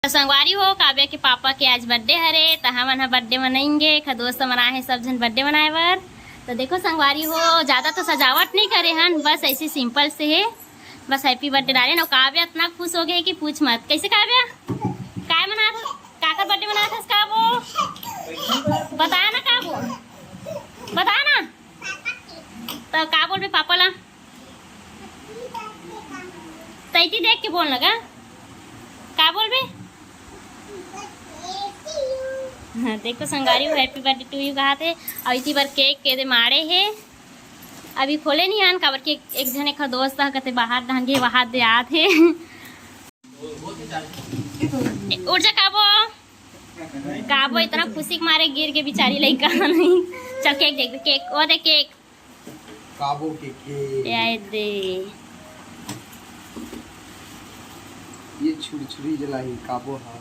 संगवारी हो काव्या के पापा के आज बर्थडे हरे तो हमन बर्थडे मनाएंगे। दोस्त मनाए हैं सब जन बर्थडे मनाए बर। तो देखो संगवारी हो ज़्यादा तो सजावट नहीं करे हन, बस ऐसी सिंपल से है। बस हैप्पी बर्थडे डाले ना। काव्या इतना खुश हो गई कि पूछ मत। कैसे काव्या काय मना काकर बर्थडे मना था काबो बताया ना काबो बताया ना। तो का बोल बे पापा ला तैती देख के बोल लगा का बोल बे। हाँ देखो संगारी हैप्पी बर्थडे टू यू कहा थे। और इसी बार केक के दे मारे है अभी खोले नहीं आन काबर के एक जने का दोस्त कहते बाहर ढंगे वहां दे आते उठ जा काबो काबो इतना खुशी के मारे गिर के बेचारी लड़का नहीं। चल केक देख केक वो दे केक काबो के दे ये छुरी जलाई काबो हा।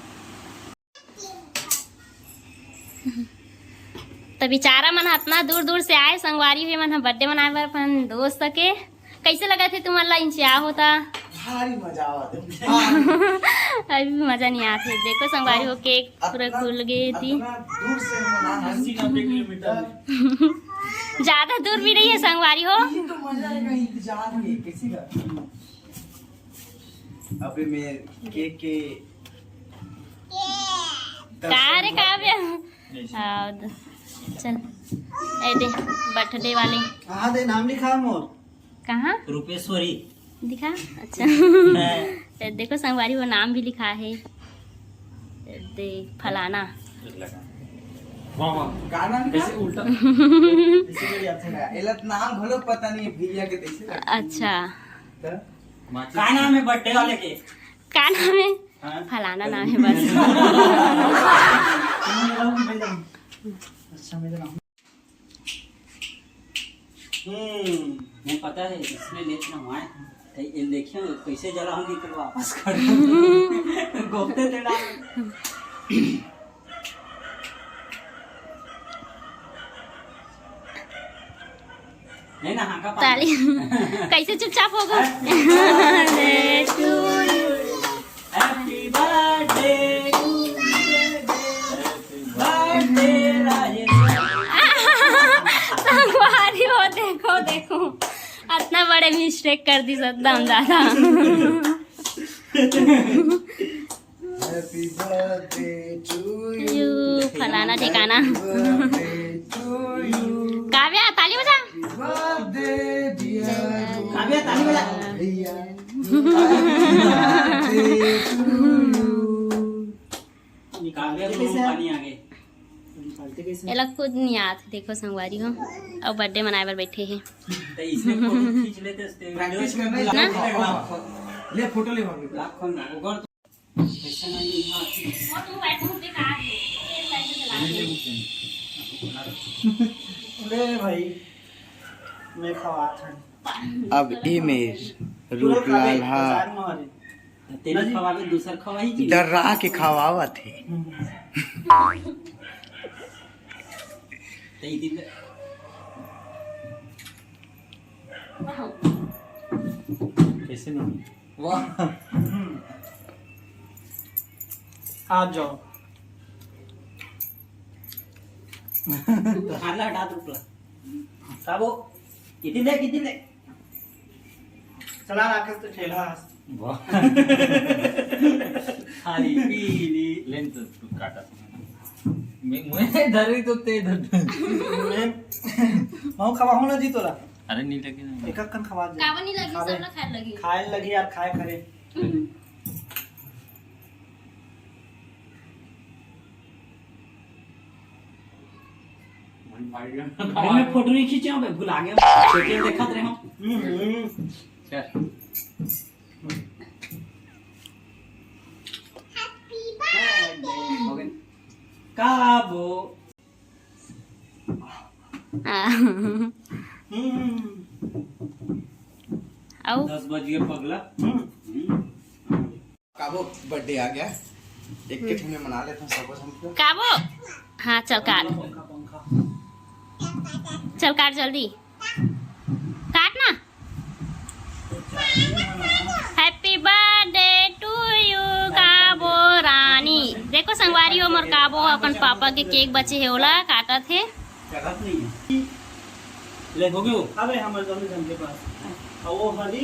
तो बेचारा मन इतना दूर दूर से आए संगवारी हुए मन बर्थडे मनाए बर अपन दोस्त के। कैसे लगा थे तुम्हारा इंतजार होता। भारी मजा आवत अभी भी मजा नहीं आते। देखो संगवारी हो केक पूरा खुल गई थी। दूर से मना 80-90 किलोमीटर ज्यादा दूर भी नहीं है संगवारी हो। ये तो मजा आएगा इंतजार में किसी का। अबे मैं केक के का रे काव्या चल ए दे बर्थडे वाले कहाँ दे नाम लिखा है मोर कहाँ रूपेश्वरी दिखा। अच्छा देखो संगवारी वो नाम भी लिखा है दे फलाना गाना कैसे उल्टा इसीलिए अच्छा लगा। एलत नाम भलो पता नहीं भैया के कैसे। अच्छा का नाम है बर्थडे वाले के का नाम है फलाना नाम है बस। अच्छा मेरा नाम मैं पता है इसमें लेट ना हुआ है देखियो कैसे जला हम निकल वापस कर गोपते थे डाल नहीं ना हाँ का ताली कैसे चुपचाप हो गए। हैप्पी बर्थडे संगवारी हो देखो देखो इतना बड़े मिस्टेक कर दी सद्दाम दादा। हैप्पी बर्थडे टू यू फलाना ठिकाना। काव्या ताली बजा। बर्थडे डियर काव्या ताली बजा भैया काव्या को पानी आ गए ये लोग खुद नहीं आते। देखो संगवारी हो और बर्थडे मनाए बर बैठे हैं। तो इसमें फोटो खींच लेते प्रैक्टिस करना है ले फोटो ले मांगे लाखों ना उगर तो ऐसा नहीं ले भाई मैं खवा था। अब इमेज रूपलाल हा तेरे खवावे दूसर खवाई जी डरा के खवावा थे। तो ई दिन कैसे नहीं वाह आ जाओ तो हाला हटा दो प्ला साबो कितनी दे चला राकेश तो ठेला वाह खाली पीली लेंस तू काटा मैं धरी तो ते धर मैं खवा हूं ना जी तोरा। अरे नहीं लगे ना एक कन खवा दे कावा नहीं लगी सब लोग खाए लगी। खाए लगी यार खाए करे मैं फोटो नहीं खींचे हूं भुला गया छोटे देखत रहे हम चल काबो आओ 10 बज गए पगला काबो बर्थडे आ गया एक के में मना लेते हैं सब हम। काबो हाँ चल काट चल काट जल्दी काट ना। हैप्पी बर्थडे टू यू काबो रानी। देखो संगवारी हो मोर काबो अपन पापा के केक बचे है ओला काटा थे। चलत नहीं है ले हो गयो अबे हमर दोनों जन के पास और वो हरी